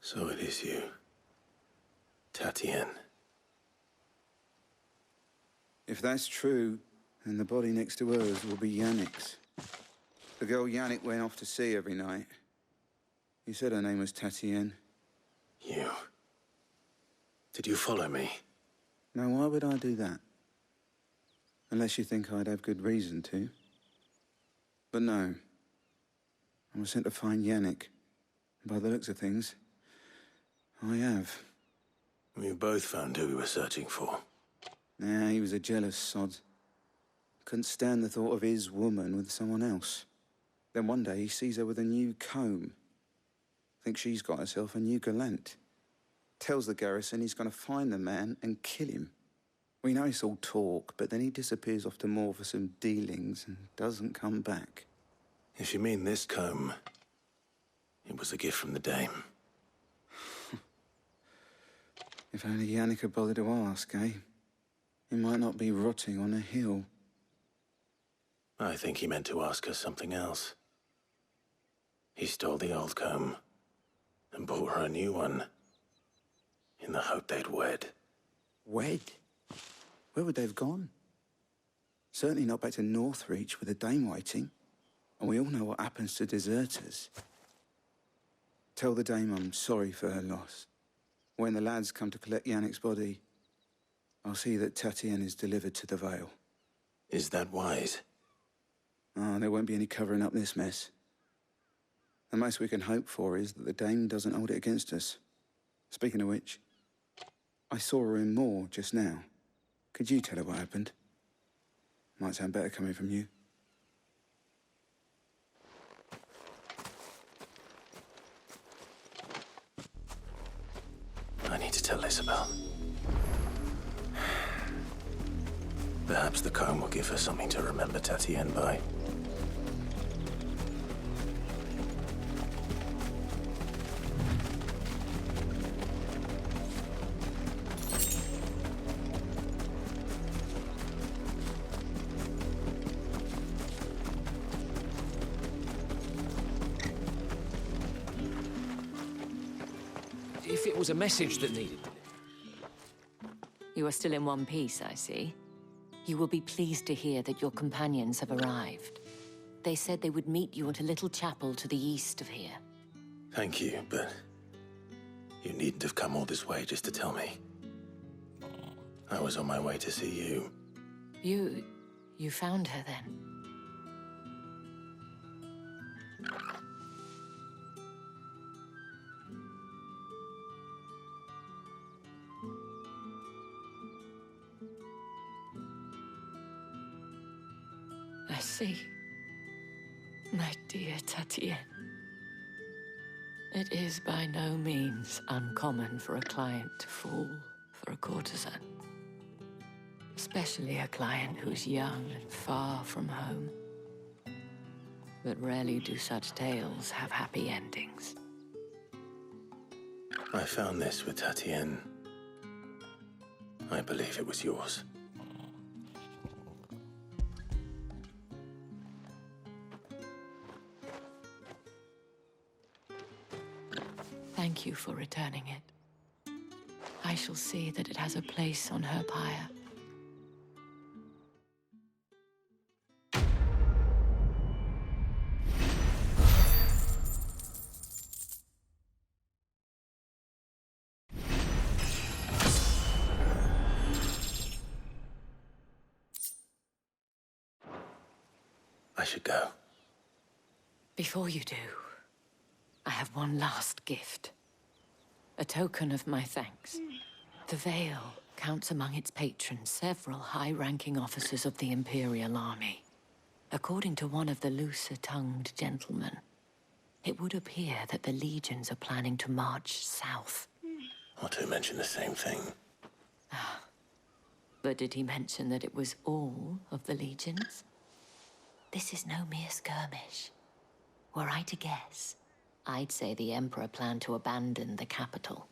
So it is you, Tatienne. If that's true, then the body next to hers will be Yannick's. The girl Yannick went off to see every night. He said her name was Tatienne. You. Did you follow me? Now, why would I do that? Unless you think I'd have good reason to. But no. I was sent to find Yannick. By the looks of things, I have. We both found who we were searching for. Nah, he was a jealous sod. Couldn't stand the thought of his woman with someone else. Then one day he sees her with a new comb. Thinks she's got herself a new gallant. Tells the garrison he's going to find the man and kill him. We know it's all talk, but then he disappears off to Moor for some dealings and doesn't come back. If you mean this comb, it was a gift from the dame. If only Yannick had bothered to ask, eh? He might not be rotting on a hill. I think he meant to ask her something else. He stole the old comb and bought her a new one in the hope they'd wed. Wed? Where would they have gone? Certainly not back to Northreach with the dame waiting. And we all know what happens to deserters. Tell the dame I'm sorry for her loss. When the lads come to collect Yannick's body, I'll see that Tatienne is delivered to the Vale. Is that wise? Oh, there won't be any covering up this mess. The most we can hope for is that the dame doesn't hold it against us. Speaking of which, I saw her in Moor just now. Could you tell her what happened? Might sound better coming from you. I need to tell Isabel. Perhaps the comb will give her something to remember Tatienne by. If it was a message that needed... You are still in one piece, I see. You will be pleased to hear that your companions have arrived. They said they would meet you at a little chapel to the east of here. Thank you, but you needn't have come all this way just to tell me. I was on my way to see you. You found her then? I see. My dear Tatienne. It is by no means uncommon for a client to fall for a courtesan. Especially a client who's young and far from home. But rarely do such tales have happy endings. I found this with Tatienne. I believe it was yours. Thank you for returning it. I shall see that it has a place on her pyre. I should go. Before you do, I have one last gift. A token of my thanks. The Vale counts among its patrons several high-ranking officers of the Imperial Army. According to one of the looser-tongued gentlemen, it would appear that the legions are planning to march south. Or to mention the same thing. But did he mention that it was all of the legions? This is no mere skirmish. Were I to guess, I'd say the Emperor planned to abandon the capital.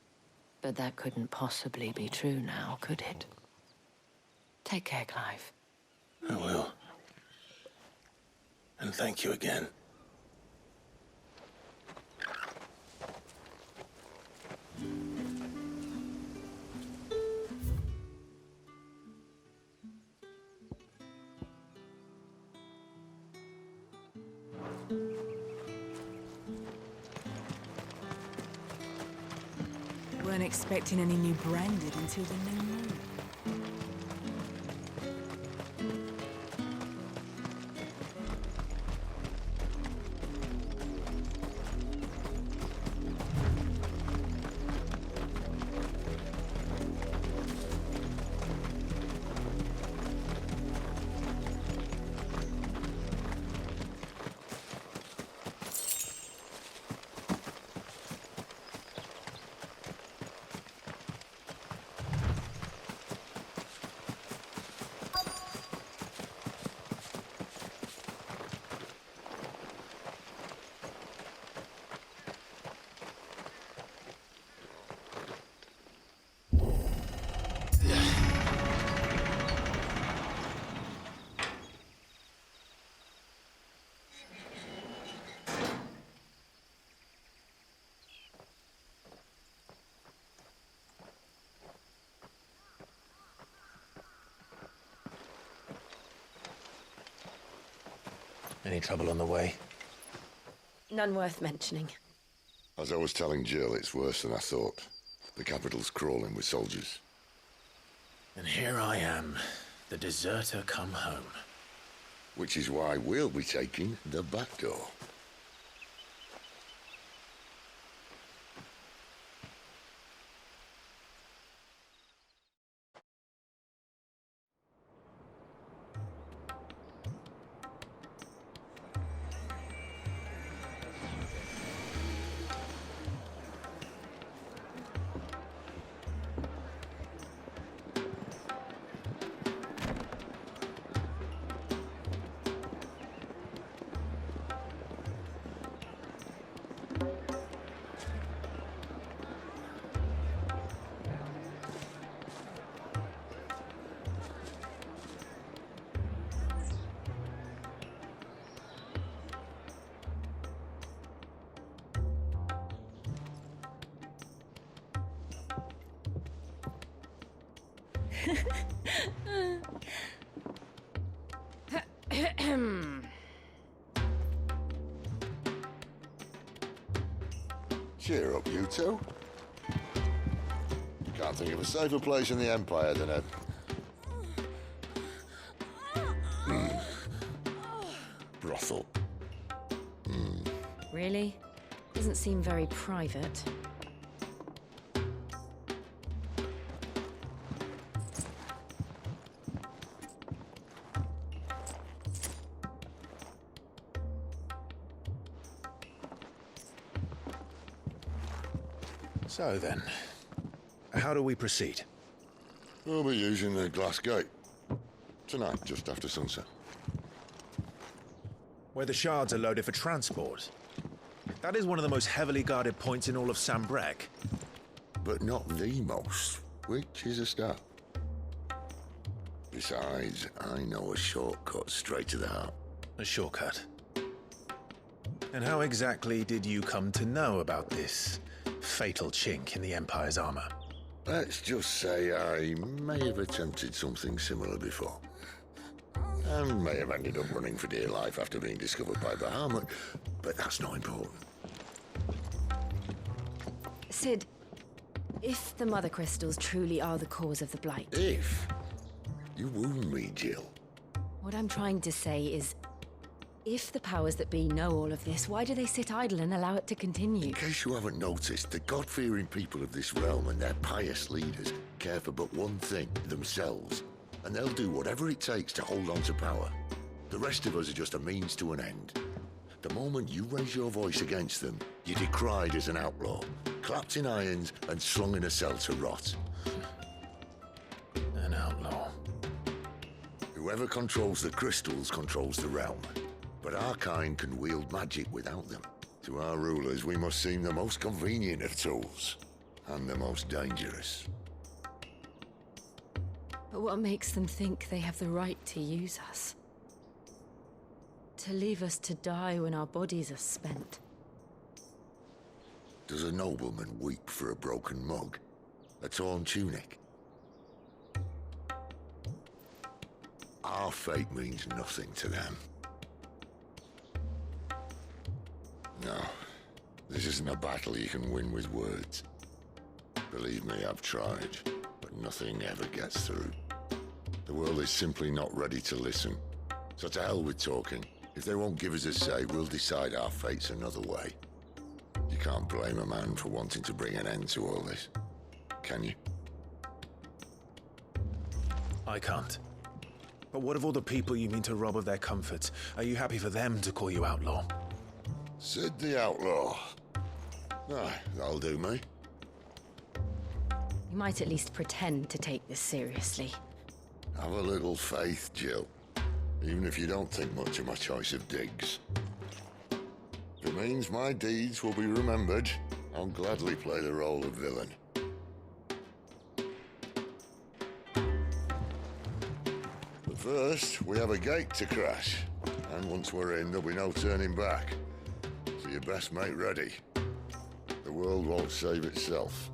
But that couldn't possibly be true now, could it? Take care, Clive. I will. And thank you again. Weren't expecting any new branded until the new moon. Any trouble on the way? None worth mentioning. As I was telling Jill, it's worse than I thought. The capital's crawling with soldiers. And here I am, the deserter come home. Which is why we'll be taking the back door. Cheer up, you two. Can't think of a safer place in the Empire than a... brothel. Really? Doesn't seem very private. So then, how do we proceed? We'll be using the glass gate. Tonight, just after sunset. Where the shards are loaded for transport. That is one of the most heavily guarded points in all of Sambrec. But not the most, which is a start. Besides, I know a shortcut straight to the heart. A shortcut? And how exactly did you come to know about this fatal chink in the Empire's armor? Let's just say I may have attempted something similar before. And may have ended up running for dear life after being discovered by Bahamut, but that's not important. Sid, if the Mother Crystals truly are the cause of the Blight... If? You wound me, Jill. What I'm trying to say is, if the powers that be know all of this, why do they sit idle and allow it to continue? In case you haven't noticed, the God-fearing people of this realm and their pious leaders care for but one thing, themselves. And they'll do whatever it takes to hold on to power. The rest of us are just a means to an end. The moment you raise your voice against them, you're decried as an outlaw, clapped in irons and slung in a cell to rot. An outlaw. Whoever controls the crystals controls the realm. But our kind can wield magic without them. To our rulers, we must seem the most convenient of tools, and the most dangerous. But what makes them think they have the right to use us? To leave us to die when our bodies are spent? Does a nobleman weep for a broken mug? A torn tunic? Our fate means nothing to them. No, this isn't a battle you can win with words. Believe me, I've tried, but nothing ever gets through. The world is simply not ready to listen. So to hell with talking. If they won't give us a say, we'll decide our fates another way. You can't blame a man for wanting to bring an end to all this, can you? I can't. But what of all the people you mean to rob of their comforts? Are you happy for them to call you outlaw? Sid the Outlaw. Ah, that'll do me. You might at least pretend to take this seriously. Have a little faith, Jill. Even if you don't think much of my choice of digs. If it means my deeds will be remembered, I'll gladly play the role of villain. But first, we have a gate to crash. And once we're in, there'll be no turning back. So you best make ready. The world won't save itself.